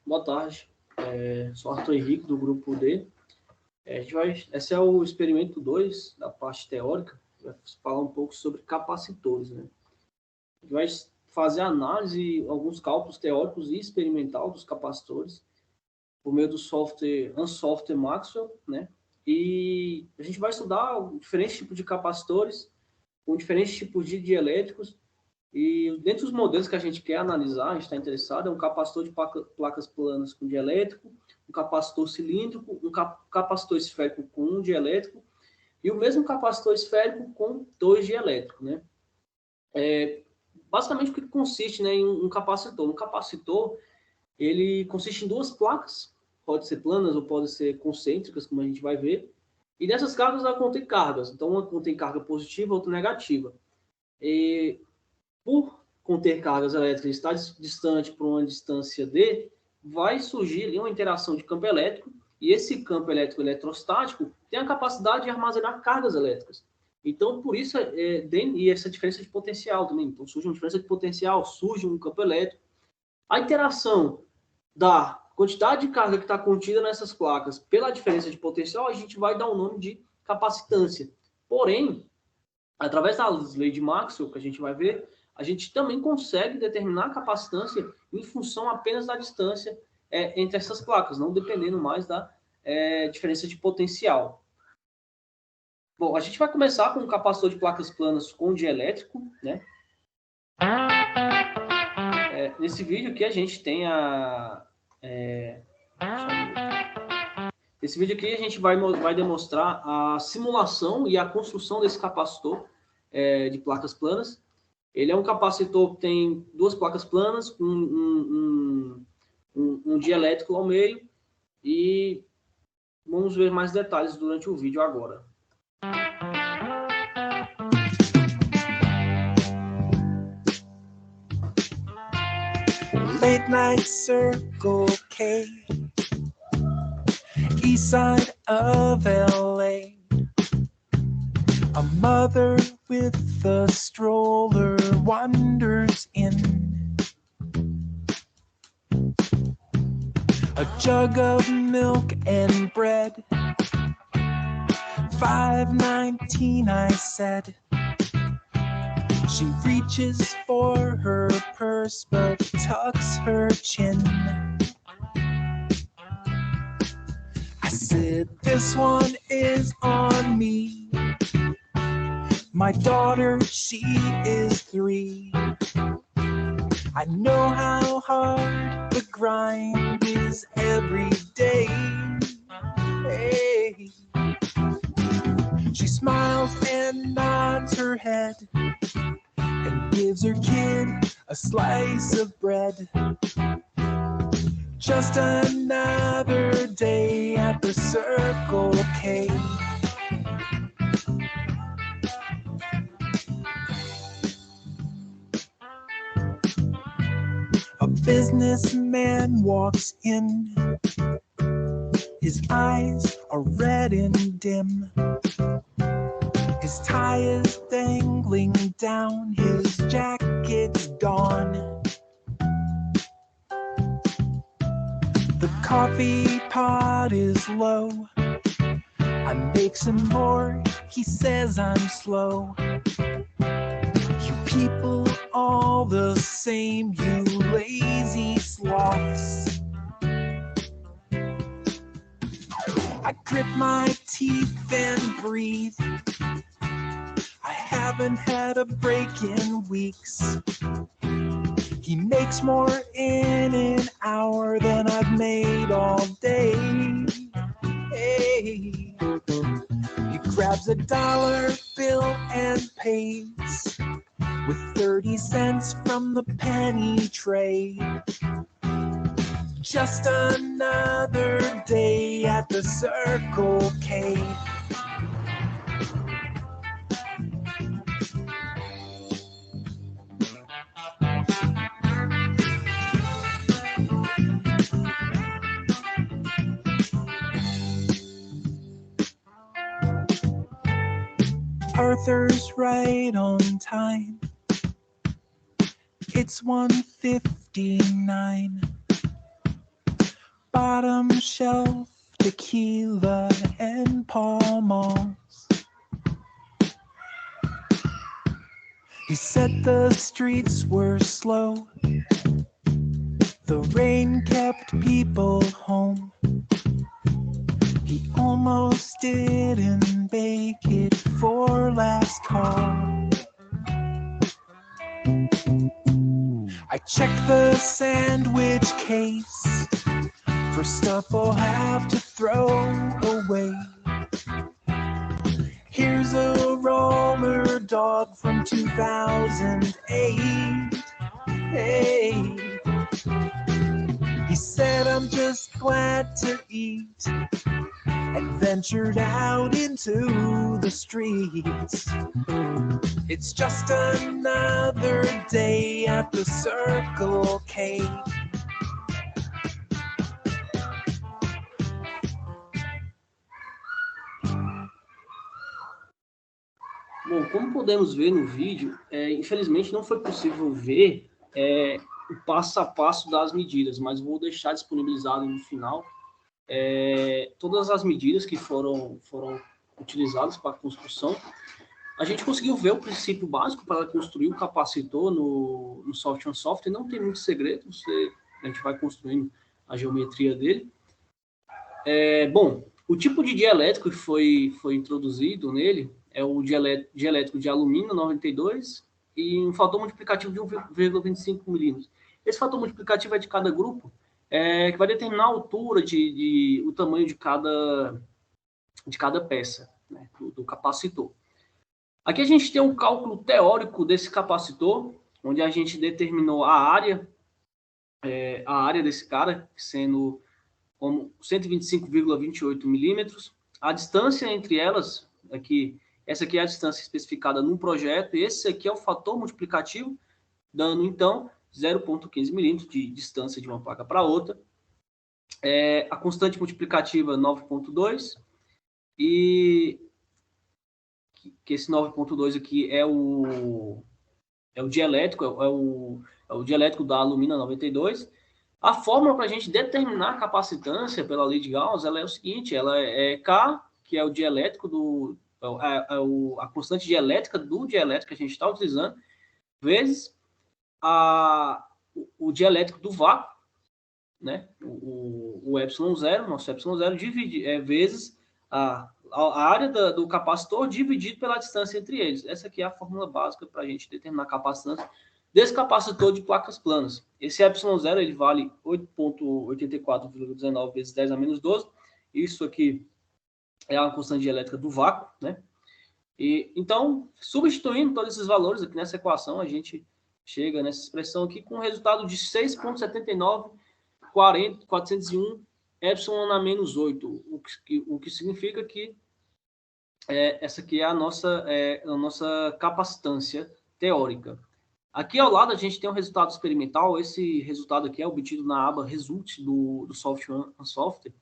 Boa tarde. Sou Arthur Henrique, do grupo D. Esse é o experimento 2 da parte teórica. Vai falar um pouco sobre capacitores, né? A gente vai fazer análise, alguns cálculos teóricos e experimental dos capacitores por meio do software Unsoftware Maxwell, né? E a gente vai estudar diferentes tipos de capacitores com diferentes tipos de dielétricos. E dentre os modelos que a gente quer analisar, a gente está interessado, é um capacitor de placas planas com dielétrico, um capacitor cilíndrico, um capacitor esférico com um dielétrico e o mesmo capacitor esférico com dois dielétricos, né? Basicamente, o que consiste, né, em um capacitor? Um capacitor, ele consiste em duas placas, pode ser planas ou pode ser concêntricas, como a gente vai ver, e nessas cargas ela contém cargas. Então, uma contém carga positiva, outra negativa. E por conter cargas elétricas e estar distante por uma distância d, vai surgir ali uma interação de campo elétrico, e esse campo elétrico eletrostático tem a capacidade de armazenar cargas elétricas. Então, por isso, e essa diferença de potencial também. Então, surge uma diferença de potencial, surge um campo elétrico. A interação da quantidade de carga que está contida nessas placas pela diferença de potencial, a gente vai dar o nome de capacitância. Porém, através das leis de Maxwell, que a gente vai ver, a gente também consegue determinar a capacitância em função apenas da distância entre essas placas, não dependendo mais da diferença de potencial. Bom, a gente vai começar com um capacitor de placas planas com dielétrico, né? Nesse vídeo aqui a gente tem Nesse vídeo aqui a gente vai demonstrar a simulação e a construção desse capacitor de placas planas. Ele é um capacitor que tem duas placas planas, com um dielétrico ao meio, e vamos ver mais detalhes durante o vídeo agora. Late night Circle K, east side of LA. A mother with a stroller wanders in. A jug of milk and bread. $5.19, I said. She reaches for her purse but tucks her chin. I said, this one is on me. My daughter, she is 3. I know how hard the grind is every day. Hey. She smiles and nods her head and gives her kid a slice of bread. Just another day at the Circle K. A businessman walks in. His eyes are red and dim. His tie is dangling down, his jacket's gone. The coffee pot is low. I make some more, he says I'm slow. You people all the same, you lazy sloths. I grit my teeth and breathe. I haven't had a break in weeks. He makes more in an hour than I've made all day. Hey. He grabs a dollar bill and pays with 30 cents from the penny tray. Just another day at the Circle K. Arthur's right on time. It's 1:59. shelf tequila and Pall Malls. He said the streets were slow, the rain kept people home. He almost didn't make it for last call. I checked the sandwich case for stuff I'll have to throw away. Here's a roller dog from 2008. Hey. He said, I'm just glad to eat, and ventured out into the streets. It's just another day at the Circle K. Bom, como podemos ver no vídeo, infelizmente não foi possível ver o passo a passo das medidas, mas vou deixar disponibilizado no final todas as medidas que foram utilizadas para a construção. A gente conseguiu ver o princípio básico para construir o capacitor no Soft on Soft, não tem muito segredo, a gente vai construindo a geometria dele. Bom, o tipo de dielétrico que foi introduzido nele é o dielétrico de alumínio 92 e um fator multiplicativo de 1,25 milímetros. Esse fator multiplicativo é de cada grupo, que vai determinar a altura o tamanho de cada peça, né, do capacitor. Aqui a gente tem um cálculo teórico desse capacitor, onde a gente determinou a área desse cara, sendo como 125,28 milímetros. A distância entre elas, essa aqui é a distância especificada no projeto, e esse aqui é o fator multiplicativo, dando, então, 0,15 milímetros de distância de uma placa para outra. A constante multiplicativa, 9,2, e que esse 9,2 aqui é o dielétrico, é o dielétrico da alumina 92. A fórmula para a gente determinar a capacitância pela lei de Gauss, ela é o seguinte, ela é K, que é o dielétrico a constante dielétrica do dielétrico que a gente está utilizando, vezes o dielétrico do vácuo, né? O ε0, nosso ε0, vezes a área do capacitor dividido pela distância entre eles. Essa aqui é a fórmula básica para a gente determinar a capacitância desse capacitor de placas planas. Esse ε0 ele vale 8,84,19 vezes 10 a menos 12. Isso aqui é a constante dielétrica do vácuo, né? E, então, substituindo todos esses valores aqui nessa equação, a gente chega nessa expressão aqui com o resultado de 6,79,401 epsilon a menos 8, o que significa que essa aqui é a nossa capacitância teórica. Aqui ao lado a gente tem um resultado experimental, esse resultado aqui é obtido na aba Results do Soft on Software,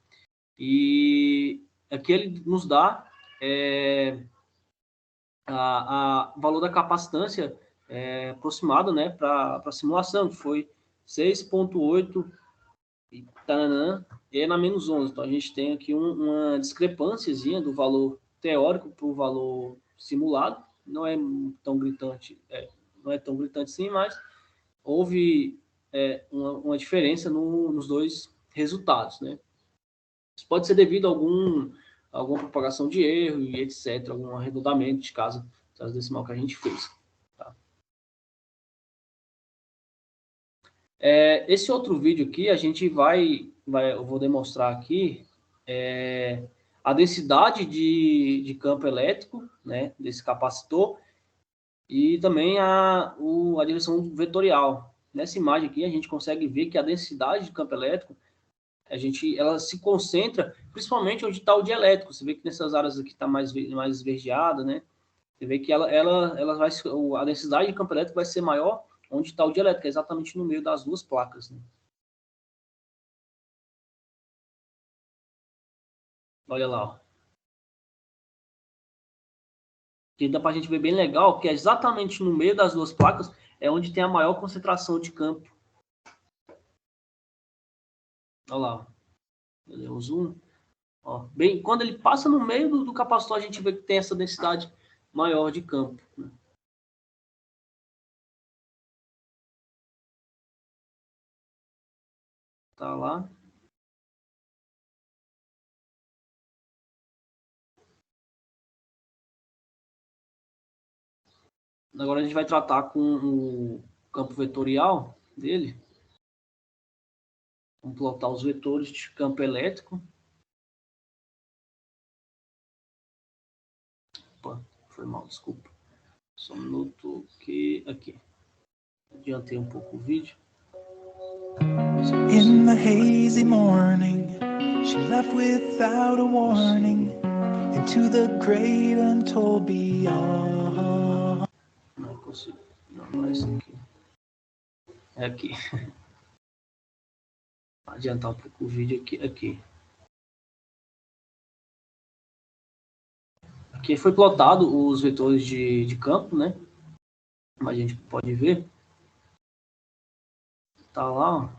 e aqui ele nos dá o valor da capacitância aproximada, né, para a simulação, que foi 6,8 e na menos 11. Então, a gente tem aqui uma discrepânciazinha do valor teórico para o valor simulado. Não é tão gritante, sim, mas houve uma diferença nos dois resultados, né? Isso pode ser devido a alguma propagação de erro e etc., algum arredondamento de casa decimal que a gente fez. Tá? Esse outro vídeo aqui, a gente eu vou demonstrar aqui a densidade de campo elétrico, né, desse capacitor, e também a direção vetorial. Nessa imagem aqui, a gente consegue ver que a densidade de campo elétrico, ela se concentra principalmente onde está o dielétrico. Você vê que nessas áreas aqui está mais esverdeada, né? Você vê que a densidade de campo elétrico vai ser maior onde está o dielétrico, exatamente no meio das duas placas, né? Olha lá, ó. Aqui dá para a gente ver bem legal que é exatamente no meio das duas placas é onde tem a maior concentração de campo. Olha lá, ó. O zoom. Ó, bem, quando ele passa no meio do capacitor, a gente vê que tem essa densidade maior de campo, né? Tá lá. Agora a gente vai tratar com o campo vetorial dele. Vamos plotar os vetores de campo elétrico. Opa, foi mal, desculpa. Só um minuto que aqui. Adiantei um pouco o vídeo. In the hazy morning, she left without a warning into the great untold beyond. Não consigo. Não é isso aqui. É aqui. Vou adiantar um pouco o vídeo aqui. Aqui foi plotado os vetores de campo, né? Como a gente pode ver. Tá lá, ó.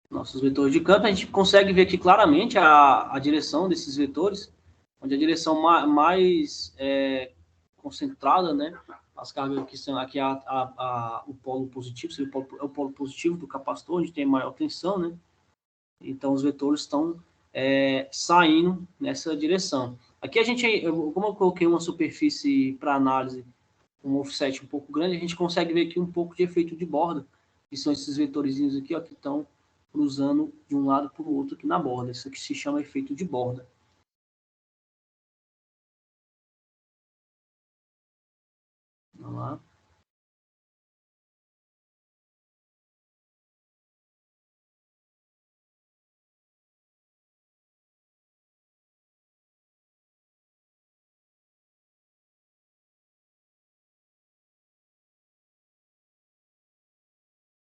Nossos vetores de campo, a gente consegue ver aqui claramente a direção desses vetores, onde a direção mais concentrada, né? As cargas que são aqui o polo positivo, é o polo positivo do capacitor, onde tem maior tensão, né? Então os vetores estão saindo nessa direção. Aqui como eu coloquei uma superfície para análise, um offset um pouco grande, a gente consegue ver aqui um pouco de efeito de borda, que são esses vetorzinhos aqui, ó, que estão cruzando de um lado para o outro aqui na borda. Isso aqui se chama efeito de borda. Vamos lá.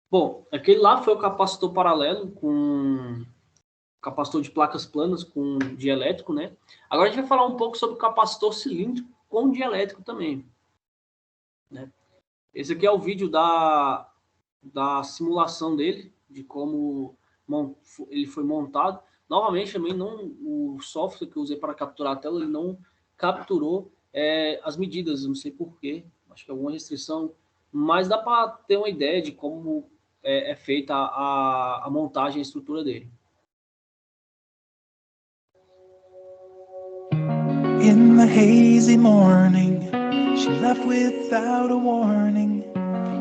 Bom, aquele lá foi o capacitor paralelo com capacitor de placas planas com dielétrico, né? Agora a gente vai falar um pouco sobre o capacitor cilíndrico com dielétrico também, né? Esse aqui é o vídeo da simulação dele, de como ele foi montado. Novamente, também o software que eu usei para capturar a tela, ele não capturou as medidas, não sei porquê, acho que é alguma restrição, mas dá para ter uma ideia de como é feita a montagem e a estrutura dele. In the hazy morning, she left without a warning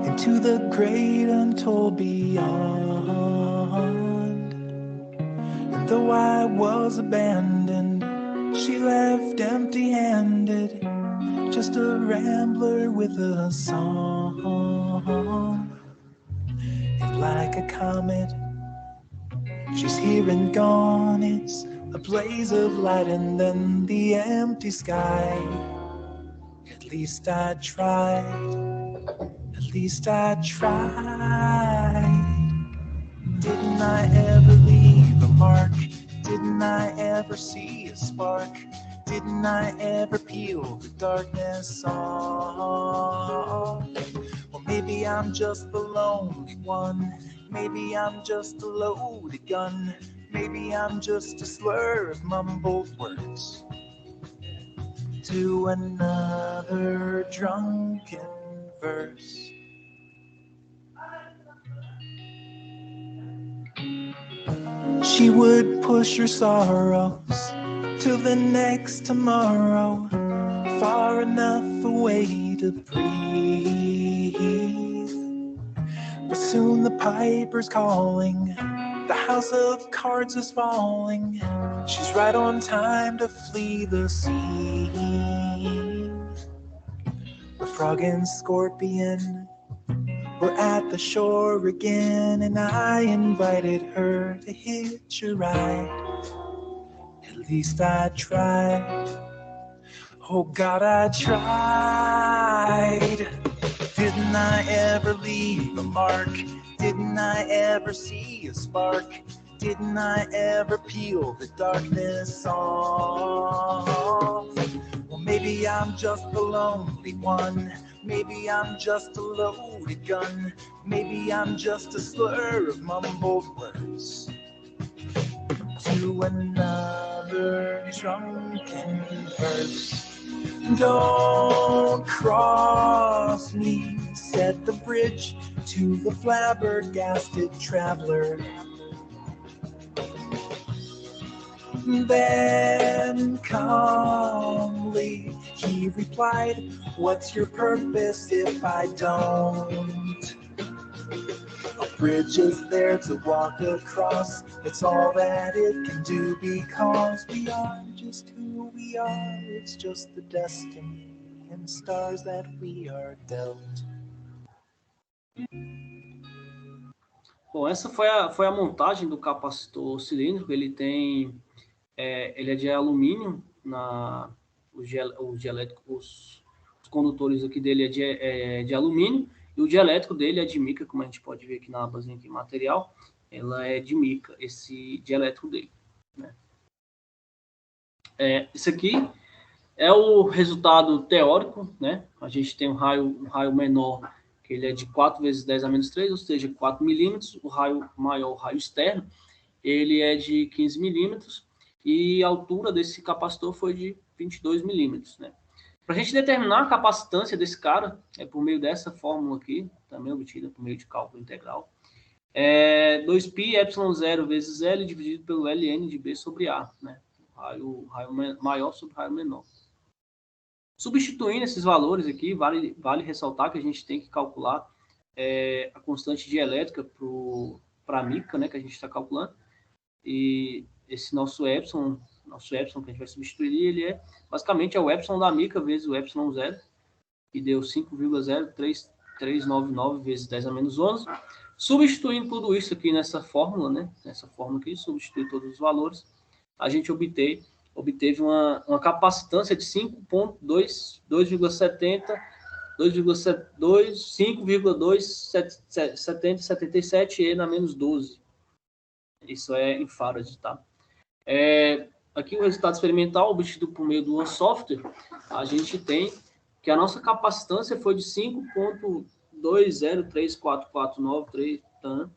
into the great untold beyond. And though I was abandoned, she left empty-handed, just a rambler with a song. And like a comet, she's here and gone. It's a blaze of light and then the empty sky. At least I tried. At least I tried. Didn't I ever leave a mark? Didn't I ever see a spark? Didn't I ever peel the darkness off? Well, maybe I'm just the lonely one. Maybe I'm just a loaded gun. Maybe I'm just a slur of mumbled words to another drunken verse. She would push her sorrows till the next tomorrow, far enough away to breathe. But soon the piper's calling, the house of cards is falling. She's right on time to flee the scene. The frog and scorpion were at the shore again, and I invited her to hitch a ride. At least I tried. Oh God, I tried. Didn't I ever leave a mark? Didn't I ever see a spark? Didn't I ever peel the darkness off? Well, maybe I'm just the lonely one. Maybe I'm just a loaded gun. Maybe I'm just a slur of mumbled words to another drunken verse. Don't cross me, said the bridge to the flabbergasted traveler. Then calmly he replied, what's your purpose if I don't? A bridge is there to walk across. It's all that it can do because we are just who we are. It's just the destiny and stars that we are dealt. Bom, essa foi a montagem do capacitor cilíndrico. Ele tem, ele é de alumínio, os condutores aqui dele é de alumínio, e o dielétrico dele é de mica, como a gente pode ver aqui na abazinha de material, ela é de mica, esse dielétrico dele, né? Isso aqui é o resultado teórico, né? A gente tem um raio menor, que ele é de 4 vezes 10 a menos 3, ou seja, 4 milímetros. O raio maior, o raio externo, ele é de 15 milímetros, e a altura desse capacitor foi de 22 milímetros, né? Para a gente determinar a capacitância desse cara, é por meio dessa fórmula aqui, também obtida por meio de cálculo integral, 2π ε0 vezes L dividido pelo Ln de B sobre A, né? O raio maior sobre o raio menor. Substituindo esses valores aqui, vale ressaltar que a gente tem que calcular a constante dielétrica para a mica, né, que a gente está calculando, e esse nosso epsilon que a gente vai substituir, ele basicamente o epsilon da mica vezes o epsilon 0, que deu 5,03399 vezes 10 a menos 11. Substituindo tudo isso aqui nessa fórmula, né, nessa fórmula aqui, substituir todos os valores, a gente obteve uma capacitância de 5,277 E na menos 12. Isso é em farad, tá? Aqui o resultado experimental obtido por meio do software, a gente tem que a nossa capacitância foi de 5,203449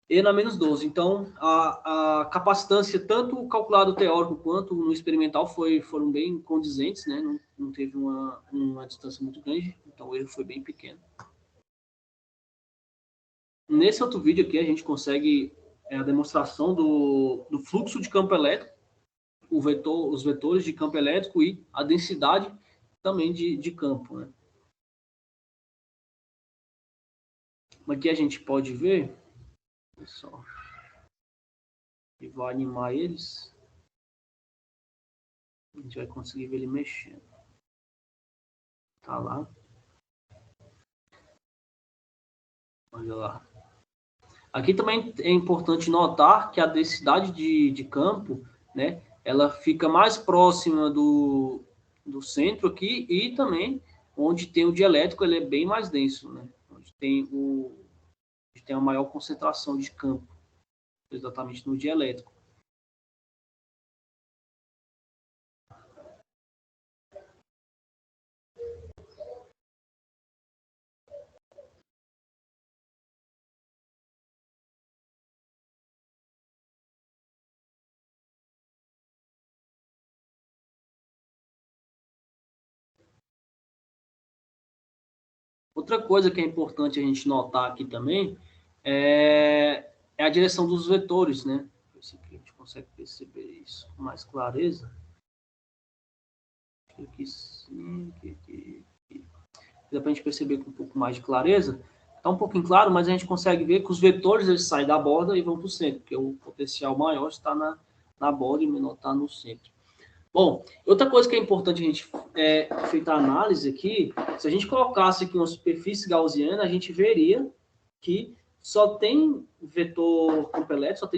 E na menos 12. Então, a capacitância, tanto calculado teórico quanto no experimental, foram bem condizentes, né? Não teve uma distância muito grande, então o erro foi bem pequeno. Nesse outro vídeo aqui, a gente consegue a demonstração do fluxo de campo elétrico, os vetores de campo elétrico e a densidade também de campo, né? Aqui a gente pode ver, pessoal, e vou animar eles, a gente vai conseguir ver ele mexendo. Tá lá. Olha lá. Aqui também é importante notar que a densidade de campo, né, ela fica mais próxima do centro aqui, e também onde tem o dielétrico, ele é bem mais denso, né? Onde tem a maior concentração de campo, exatamente no dielétrico. Outra coisa que é importante a gente notar aqui também é a direção dos vetores, né? Esse aqui a gente consegue perceber isso com mais clareza. Aqui sim, aqui. Dá para a gente perceber com um pouco mais de clareza. Está um pouquinho claro, mas a gente consegue ver que os vetores eles saem da borda e vão para o centro, porque o potencial maior está na borda e o menor está no centro. Bom, outra coisa que é importante a gente feita a análise aqui, se a gente colocasse aqui uma superfície gaussiana, a gente veria que só tem vetor campo elétrico,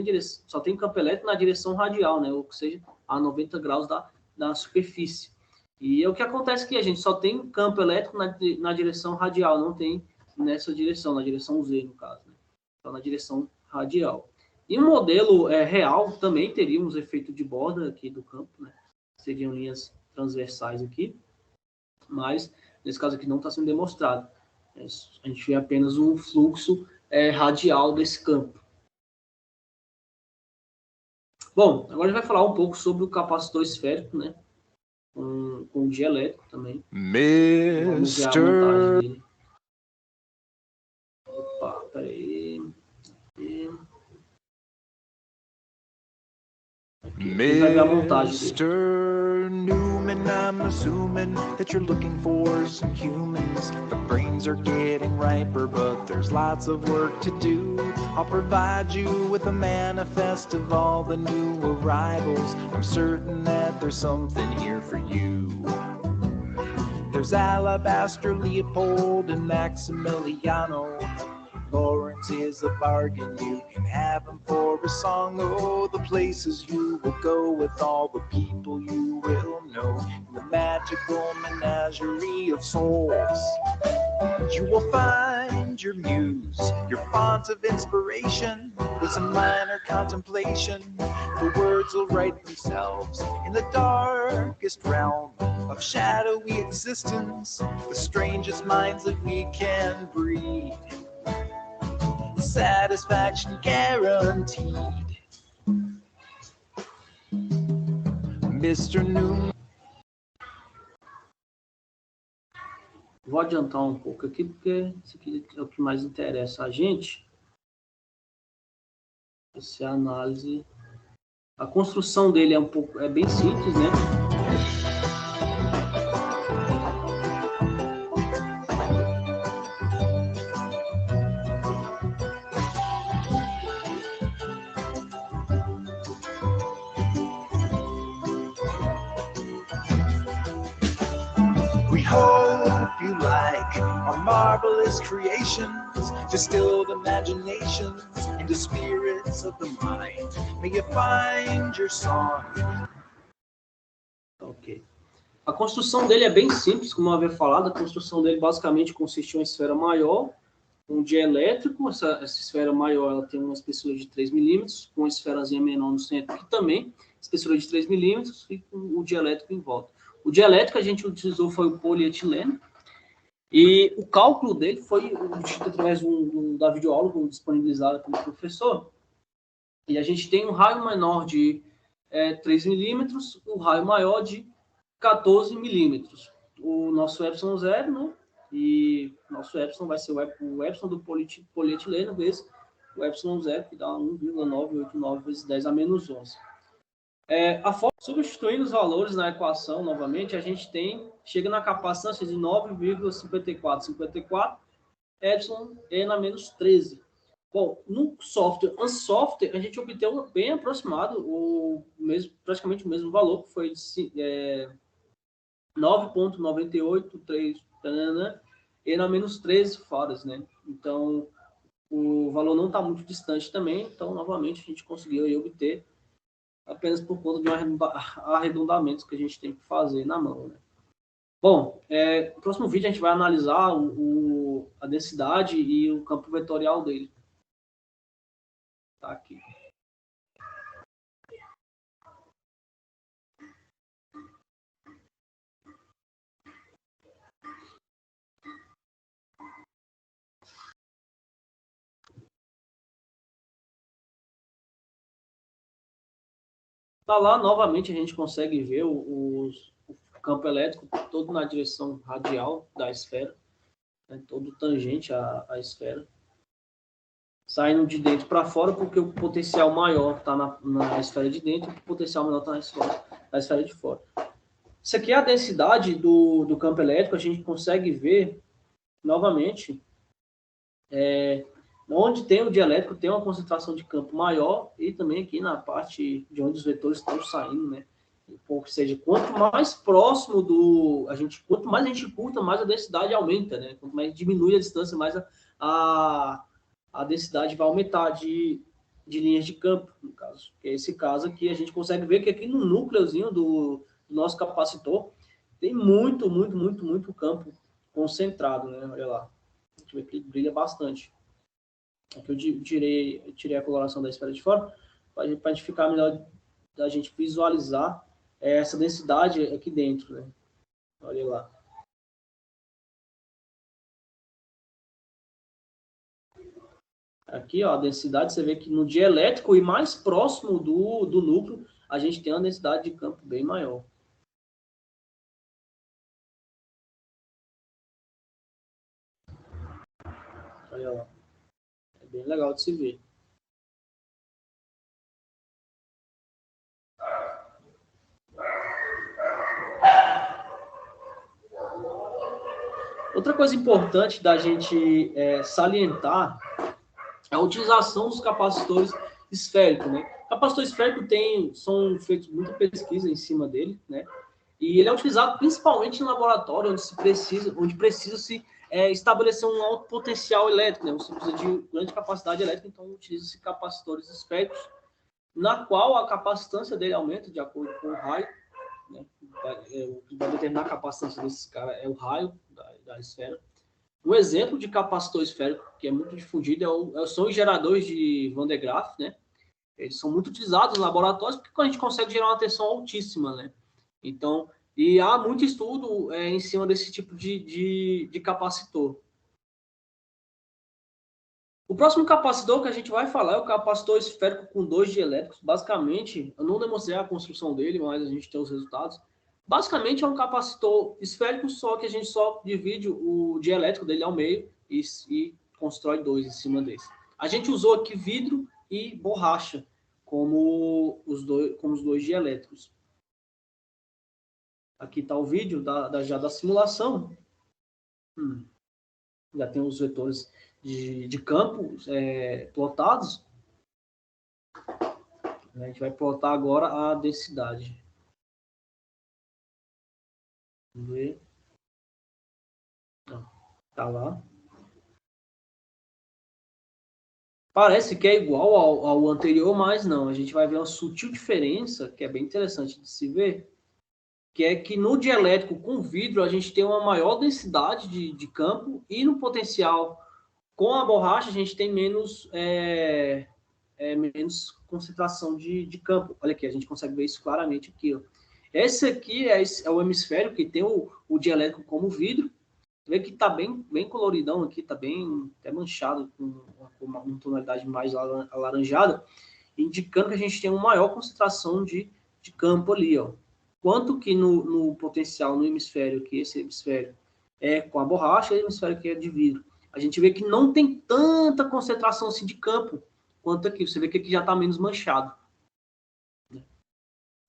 só tem campo elétrico na direção radial, né? Ou seja, a 90 graus da superfície. E o que acontece aqui, a gente só tem campo elétrico na direção radial, não tem nessa direção, na direção Z, no caso, né? Então, na direção radial. E um modelo real também teríamos efeito de borda aqui do campo, né? Seriam linhas transversais aqui, mas Nesse caso aqui não está sendo demonstrado. A gente vê apenas o fluxo radial desse campo. Bom, agora a gente vai falar um pouco sobre o capacitor esférico, né? Com o dielétrico também. Vamos ver a montagem dele. Opa, peraí. Mr. Newman, I'm assuming that you're looking for some humans. The brains are getting riper, but there's lots of work to do. I'll provide you with a manifest of all the new arrivals. I'm certain that there's something here for you. There's Alabaster, Leopold, and Maximiliano. Lawrence is a bargain, you can have him for a song. Oh, the places you will go with all the people you will know. In the magical menagerie of souls, you will find your muse, your font of inspiration. With some minor contemplation, the words will write themselves in the darkest realm of shadowy existence, the strangest minds that we can breed. Satisfaction guaranteed. Mr. Newman. Vou adiantar um pouco aqui, porque isso aqui é o que mais interessa a gente. Essa é a análise. A construção dele é bem simples, né? We hope you like our marvelous creations, distilled imaginations into spirits of the mind. May you find your song. Ok. A construção dele é bem simples, como eu havia falado. A construção dele basicamente consiste em uma esfera maior, um dielétrico. Essa esfera maior ela tem uma espessura de 3 milímetros, com uma esferazinha menor no centro, que também espessura de 3 milímetros, e com o dielétrico em volta. O dielétrico a gente utilizou foi o polietileno, e o cálculo dele foi através da videoaula disponibilizada pelo professor. E a gente tem um raio menor de 3 milímetros, o raio maior de 14 milímetros. O nosso epsilon 0, né? E nosso epsilon vai ser o epsilon do polietileno vezes o epsilon 0, que dá 1,989 vezes 10 a menos 11. Substituindo os valores na equação, novamente, a gente chega na capacitância de 9,5454 epsilon n a menos 13. Bom, no software Unsoftware, a gente obteve bem aproximado, praticamente o mesmo valor, que foi 9,983 n a menos 13 farads, né? Então, o valor não está muito distante também, então, novamente, a gente conseguiu aí obter apenas por conta de arredondamentos que a gente tem que fazer na mão, né? Bom, no próximo vídeo a gente vai analisar a densidade e o campo vetorial dele. Tá aqui. Tá lá, novamente, a gente consegue ver o campo elétrico todo na direção radial da esfera, né, todo tangente à esfera, saindo de dentro para fora, porque o potencial maior está na esfera de dentro e o potencial menor está na esfera de fora. Isso aqui é a densidade do campo elétrico. A gente consegue ver, novamente, onde tem o dielétrico, tem uma concentração de campo maior, e também aqui na parte de onde os vetores estão saindo, né? Ou seja, quanto mais próximo quanto mais a gente curta, mais a densidade aumenta, né? Quanto mais diminui a distância, mais a densidade vai aumentar de linhas de campo, no caso. Que é esse caso aqui, a gente consegue ver que aqui no núcleozinho do nosso capacitor tem muito campo concentrado, né? Olha lá. A gente vê que ele brilha bastante. Aqui eu tirei a coloração da esfera de fora, para a gente ficar melhor, da gente visualizar essa densidade aqui dentro, né? Olha lá. Aqui, ó, a densidade, você vê que no dielétrico e mais próximo do núcleo, a gente tem uma densidade de campo bem maior. Olha lá. É bem legal de se ver. Outra coisa importante da gente salientar é a utilização dos capacitores esféricos, né? O capacitor esférico são feitas muita pesquisa em cima dele, né? E ele é utilizado principalmente em laboratório, onde precisa se estabelecer um alto potencial elétrico, né? Você precisa de grande capacidade elétrica, então utiliza-se capacitores esféricos, na qual a capacitância dele aumenta de acordo com o raio, né? O que vai determinar a capacitância desse cara é o raio da esfera. Um exemplo de capacitor esférico que é muito difundido são os geradores de Van de Graaff, né? Eles são muito utilizados em laboratórios porque a gente consegue gerar uma tensão altíssima, né? Então, e há muito estudo em cima desse tipo de capacitor. O próximo capacitor que a gente vai falar é o capacitor esférico com 2 dielétricos. Basicamente, eu não demonstrei a construção dele, mas a gente tem os resultados. Basicamente, é um capacitor esférico, só que a gente só divide o dielétrico dele ao meio e constrói 2 em cima desse. A gente usou aqui vidro e borracha como os dois dielétricos. Aqui está o vídeo já da simulação. Já tem os vetores de campo plotados. A gente vai plotar agora a densidade. Vamos ver. Tá lá. Parece que é igual ao anterior, mas não. A gente vai ver uma sutil diferença, que é bem interessante de se ver, que é que no dielétrico com vidro a gente tem uma maior densidade de campo e no potencial com a borracha a gente tem menos concentração de campo. Olha aqui, a gente consegue ver isso claramente aqui. Ó. Esse aqui é o hemisfério que tem o dielétrico como vidro. Vê que está bem coloridão aqui, está bem até manchado com uma tonalidade mais alaranjada, indicando que a gente tem uma maior concentração de campo ali. Ó. Quanto que no potencial, no hemisfério, que esse hemisfério é com a borracha, e o hemisfério que é de vidro. A gente vê que não tem tanta concentração assim, de campo quanto aqui. Você vê que aqui já está menos manchado.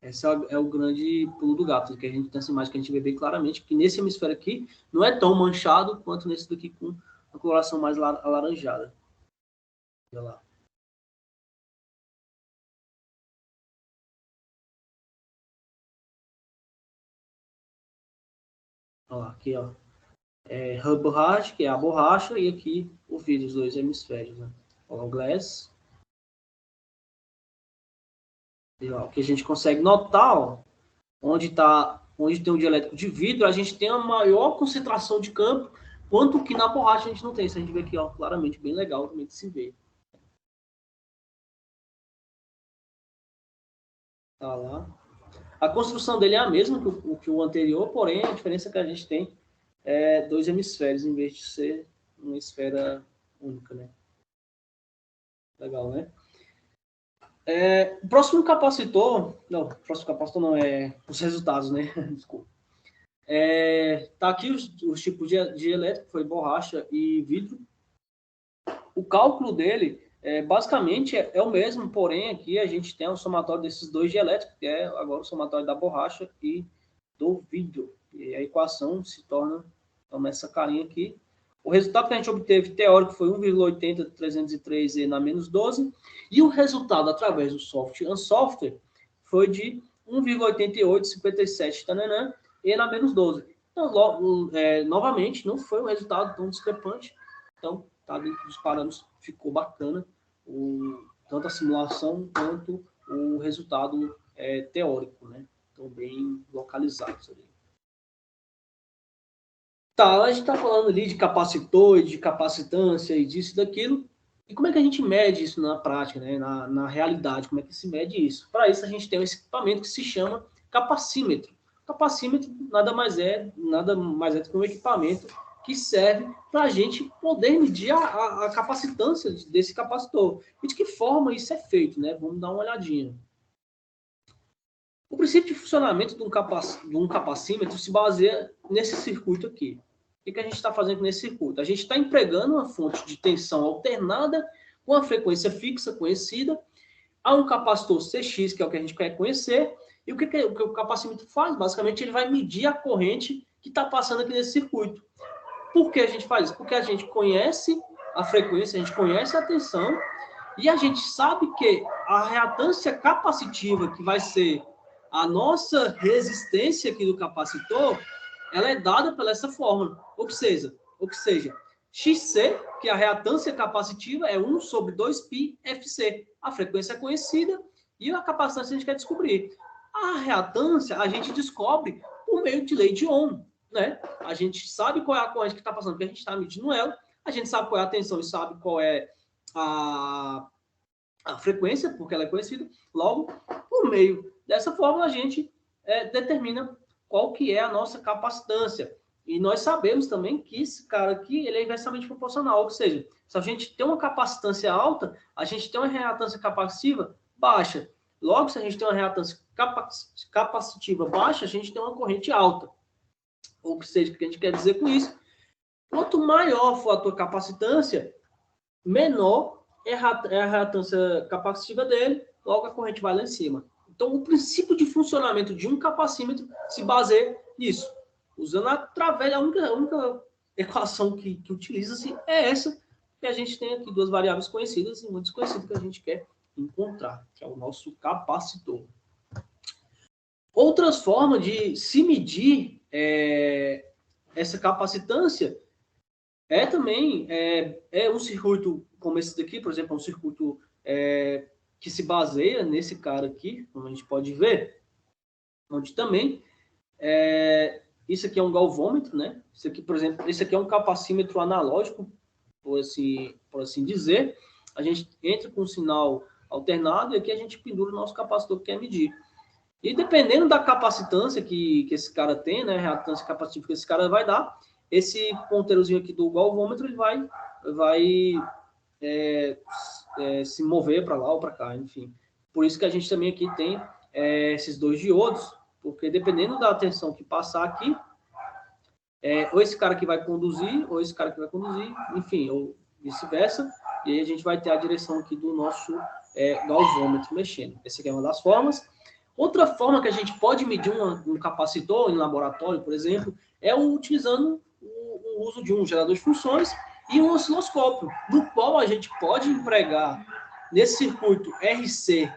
Esse é o grande pulo do gato, que a gente tem essa imagem que a gente vê bem claramente, que nesse hemisfério aqui não é tão manchado quanto nesse daqui com a coloração mais alaranjada. Olha lá. Olha lá, aqui, ó. A borracha, que é a borracha, e aqui o vidro, os dois hemisférios, né? Olha o glass. E, ó, o que a gente consegue notar, ó, onde tem um dielétrico de vidro, a gente tem a maior concentração de campo, quanto que na borracha a gente não tem. Isso a gente vê aqui, ó, claramente, bem legal também de se ver. Tá lá. A construção dele é a mesma que o anterior, porém a diferença que a gente tem é 2 hemisférios, em vez de ser uma esfera única, né? Legal, né? O próximo capacitor... Não, o próximo capacitor não, os resultados, né? Desculpa. Tá aqui os tipos de elétrico, foi borracha e vidro. O cálculo dele, basicamente, é o mesmo, porém aqui a gente tem o somatório desses 2 dielétricos, que é agora o somatório da borracha e do vidro. E a equação se torna essa carinha aqui. O resultado que a gente obteve teórico foi 1,80303 E na menos 12. E o resultado através do software foi de 1,8857 E na menos 12. Então, novamente, não foi um resultado tão discrepante. Então, tá dentro dos parâmetros, ficou bacana. Tanto a simulação quanto o resultado teórico, né? Estão bem localizados ali. Tá, a gente está falando ali de capacitor, de capacitância e disso e daquilo. E como é que a gente mede isso na prática, né? na realidade? Como é que se mede isso? Para isso, a gente tem um equipamento que se chama capacímetro. Capacímetro nada mais é do que um equipamento que serve para a gente poder medir a capacitância desse capacitor. E de que forma isso é feito, né? Vamos dar uma olhadinha. O princípio de funcionamento de um capacímetro se baseia nesse circuito aqui. O que a gente está fazendo nesse circuito? A gente está empregando uma fonte de tensão alternada com a frequência fixa conhecida a um capacitor CX, que é o que a gente quer conhecer. E o que o capacímetro faz? Basicamente, ele vai medir a corrente que está passando aqui nesse circuito. Por que a gente faz isso? Porque a gente conhece a frequência, a gente conhece a tensão e a gente sabe que a reatância capacitiva, que vai ser a nossa resistência aqui do capacitor, ela é dada pela essa fórmula. Ou seja, XC, que é a reatância capacitiva, é 1 sobre 2π FC. A frequência é conhecida e a capacitância a gente quer descobrir. A reatância a gente descobre por meio de lei de Ohm, né? A gente sabe qual é a corrente que está passando, porque a gente está medindo ela, a gente sabe qual é a tensão e sabe qual é a frequência, porque ela é conhecida. Logo, por meio dessa fórmula, a gente determina qual que é a nossa capacitância. E nós sabemos também que esse cara aqui, ele é inversamente proporcional, ou seja, se a gente tem uma capacitância alta, a gente tem uma reatância capacitiva baixa. Logo, se a gente tem uma reatância capacitiva baixa, a gente tem uma corrente alta. Ou seja, o que a gente quer dizer com isso? Quanto maior for a tua capacitância, menor é a reatância capacitiva dele, logo a corrente vai lá em cima. Então, o princípio de funcionamento de um capacímetro se baseia nisso. Usando através, a única equação que utiliza-se é essa, que a gente tem aqui duas variáveis conhecidas e uma desconhecida que a gente quer encontrar, que é o nosso capacitor. Outras formas de se medir essa capacitância também um circuito como esse daqui, por exemplo, um circuito que se baseia nesse cara aqui, como a gente pode ver, onde também isso aqui é um galvômetro, né? Isso aqui, por exemplo, esse aqui é um capacímetro analógico, por assim dizer. A gente entra com um sinal alternado e aqui a gente pendura o nosso capacitor que quer medir. E dependendo da capacitância que esse cara tem, né, a reatância capacitiva que esse cara vai dar, esse ponteirozinho aqui do galvômetro ele vai se mover para lá ou para cá, enfim. Por isso que a gente também aqui tem esses dois diodos, porque dependendo da tensão que passar aqui, ou esse cara que vai conduzir, ou esse cara que vai conduzir, enfim, ou vice-versa, e aí a gente vai ter a direção aqui do nosso galvômetro mexendo. Essa aqui é uma das formas. Outra forma que a gente pode medir um capacitor em laboratório, por exemplo, é utilizando o uso de um gerador de funções e um osciloscópio, no qual a gente pode empregar nesse circuito RC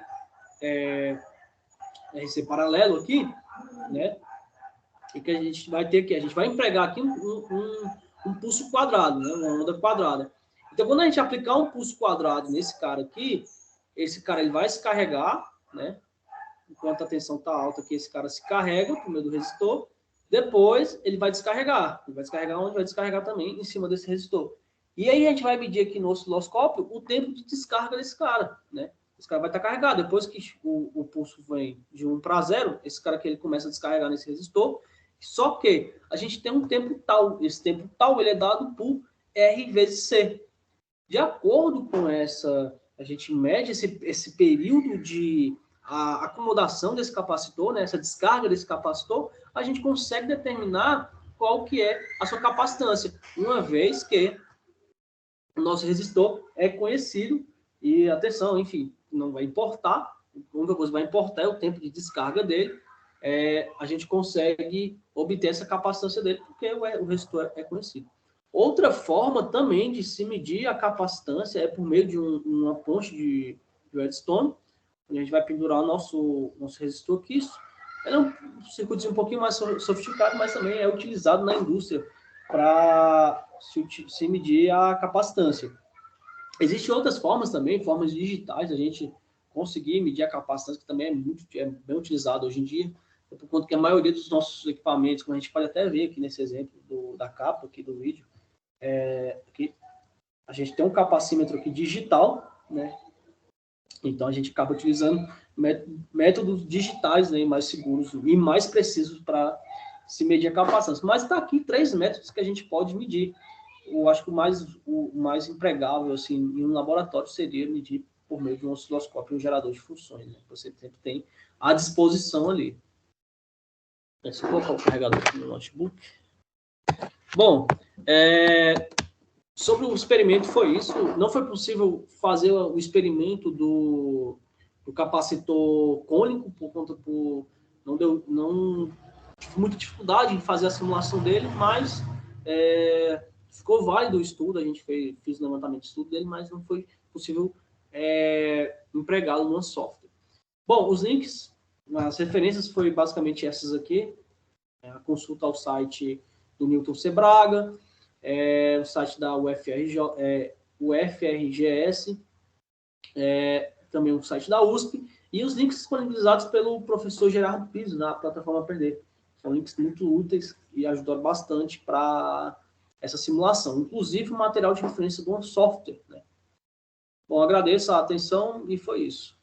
paralelo aqui, né? E que a gente vai ter aqui, a gente vai empregar aqui um pulso quadrado, né? Uma onda quadrada. Então, quando a gente aplicar um pulso quadrado nesse cara aqui, esse cara ele vai se carregar, né? Enquanto a tensão está alta aqui, esse cara se carrega por meio do resistor. Depois, ele vai descarregar. Ele vai descarregar onde vai descarregar também em cima desse resistor. E aí, a gente vai medir aqui no osciloscópio o tempo de descarga desse cara, né? Esse cara vai estar carregado. Depois que o pulso vem de 1 para 0, esse cara aqui ele começa a descarregar nesse resistor. Só que a gente tem um tempo tal. Esse tempo tal ele é dado por R vezes C. De acordo com essa... A gente mede esse período de... a acomodação desse capacitor, né, essa descarga desse capacitor, a gente consegue determinar qual que é a sua capacitância, uma vez que o nosso resistor é conhecido e, atenção, enfim, não vai importar, a única coisa que vai importar é o tempo de descarga dele, a gente consegue obter essa capacitância dele porque o resistor é conhecido. Outra forma também de se medir a capacitância é por meio de uma ponte de redstone. A gente vai pendurar o nosso resistor aqui. É um circuito um pouquinho mais sofisticado, mas também é utilizado na indústria para se medir a capacitância. Existem outras formas também, formas digitais, a gente conseguir medir a capacitância, que também é bem utilizado hoje em dia, por conta que a maioria dos nossos equipamentos, como a gente pode até ver aqui nesse exemplo da capa aqui do vídeo, aqui, a gente tem um capacímetro aqui digital, né? Então, a gente acaba utilizando métodos digitais, né, mais seguros e mais precisos para se medir a capacitância. Mas está aqui 3 métodos que a gente pode medir. Eu acho que o mais empregável assim, em um laboratório seria medir por meio de um osciloscópio e um gerador de funções, né? Você sempre tem à disposição ali. Deixa eu colocar o carregador aqui no notebook. Bom, sobre o experimento foi isso. Não foi possível fazer o experimento do capacitor cônico por conta não tive muita dificuldade em fazer a simulação dele, mas ficou válido o estudo. A gente fez o levantamento de estudo dele, mas não foi possível empregá-lo no software. Bom, os links, as referências foi basicamente essas aqui. A consulta ao site do Newton Sebraga, o site da UFRGS, também o site da USP, e os links disponibilizados pelo professor Gerardo Piso na plataforma Aprender. São links muito úteis e ajudaram bastante para essa simulação, inclusive o material de referência do software, né? Bom, agradeço a atenção e foi isso.